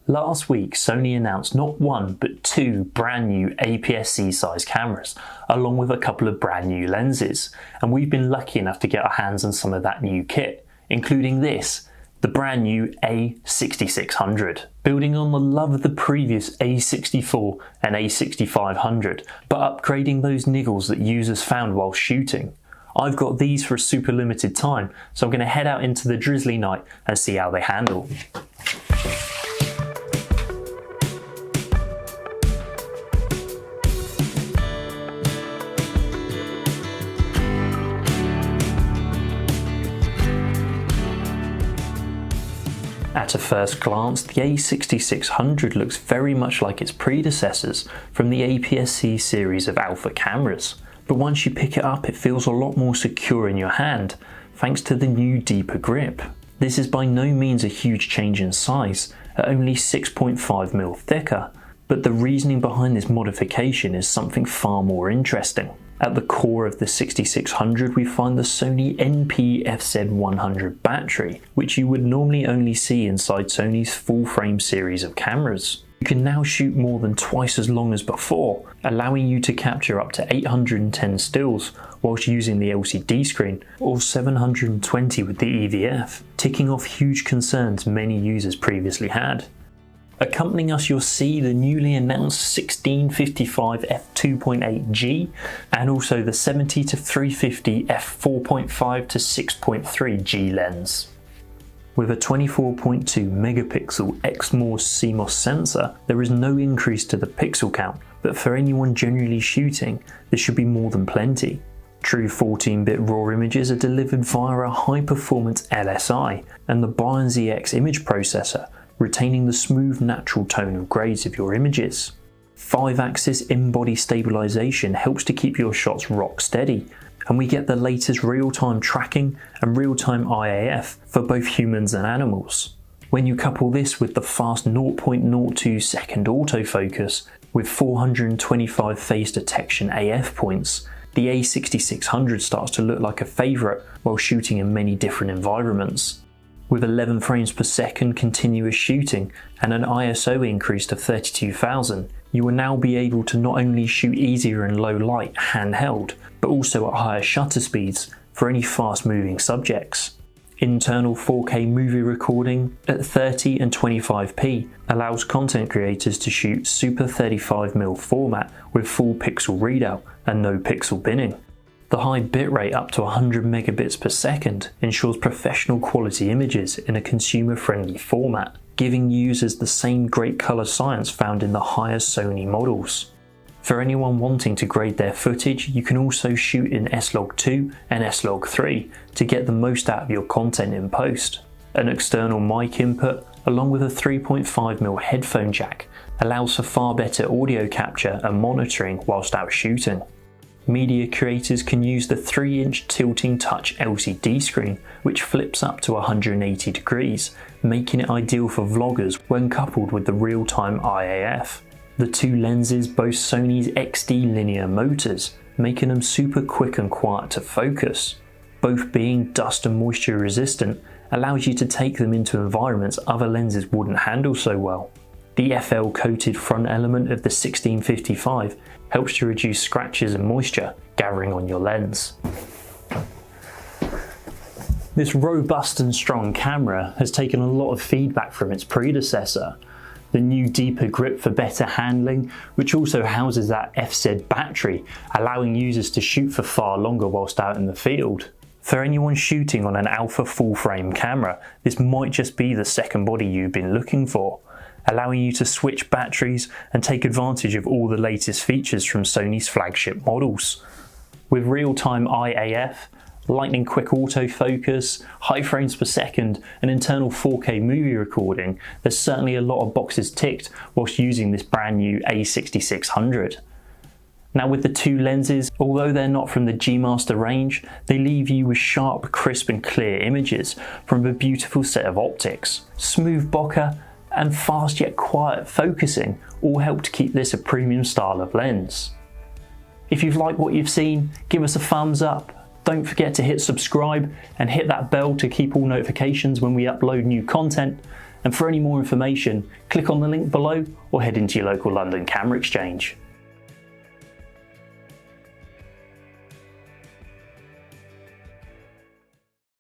Last week, Sony announced not one, but two brand new APS-C size cameras, along with a couple of brand new lenses, and we've been lucky enough to get our hands on some of that new kit, including this, the brand new A6600. Building on the love of the previous A64 and A6500, but upgrading those niggles that users found while shooting. I've got these for a super limited time, so I'm going to head out into the drizzly night and see how they handle. At a first glance, the A6600 looks very much like its predecessors from the APS-C series of alpha cameras, but once you pick it up it feels a lot more secure in your hand, thanks to the new deeper grip. This is by no means a huge change in size, at only 6.5mm thicker, but the reasoning behind this modification is something far more interesting. At the core of the 6600 we find the Sony NP-FZ100 battery, which you would normally only see inside Sony's full-frame series of cameras. You can now shoot more than twice as long as before, allowing you to capture up to 810 stills whilst using the LCD screen, or 720 with the EVF, ticking off huge concerns many users previously had. Accompanying us you'll see the newly announced 1655 f2.8G and also the 70-350 f4.5 to 6.3G lens. With a 24.2 megapixel EXMOR CMOS sensor, there is no increase to the pixel count, but for anyone generally shooting, this should be more than plenty. True 14-bit RAW images are delivered via a high-performance LSI and the Bion ZX image processor, retaining the smooth natural tone of grades of your images. 5-axis in-body stabilisation helps to keep your shots rock steady, and we get the latest real-time tracking and real-time IAF for both humans and animals. When you couple this with the fast 0.02 second autofocus with 425 phase detection AF points, the A6600 starts to look like a favourite while shooting in many different environments. With 11 frames per second continuous shooting and an ISO increase to 32,000, you will now be able to not only shoot easier in low light handheld, but also at higher shutter speeds for any fast moving subjects. Internal 4K movie recording at 30 and 25p allows content creators to shoot super 35mm format with full pixel readout and no pixel binning. The high bitrate up to 100 megabits per second ensures professional quality images in a consumer-friendly format, giving users the same great colour science found in the higher Sony models. For anyone wanting to grade their footage, you can also shoot in S-Log2 and S-Log3 to get the most out of your content in post. An external mic input, along with a 3.5mm headphone jack, allows for far better audio capture and monitoring whilst out shooting. Media creators can use the 3-inch tilting touch LCD screen, which flips up to 180 degrees, making it ideal for vloggers when coupled with the real-time IAF. The two lenses boast Sony's XD linear motors, making them super quick and quiet to focus. Both being dust and moisture resistant allows you to take them into environments other lenses wouldn't handle so well. The FL coated front element of the 1655 helps to reduce scratches and moisture gathering on your lens. This robust and strong camera has taken a lot of feedback from its predecessor. The new deeper grip for better handling, which also houses that FZ battery, allowing users to shoot for far longer whilst out in the field. For anyone shooting on an alpha full frame camera, this might just be the second body you've been looking for, allowing you to switch batteries and take advantage of all the latest features from Sony's flagship models. With real-time IAF, lightning quick autofocus, high frames per second and internal 4K movie recording, there's certainly a lot of boxes ticked whilst using this brand new A6600. Now with the two lenses, although they're not from the G Master range, they leave you with sharp, crisp and clear images from a beautiful set of optics. Smooth bokeh and fast yet quiet focusing all help to keep this a premium style of lens. If you've liked what you've seen, give us a thumbs up. Don't forget to hit subscribe and hit that bell to keep all notifications when we upload new content. And for any more information, click on the link below or head into your local London Camera Exchange.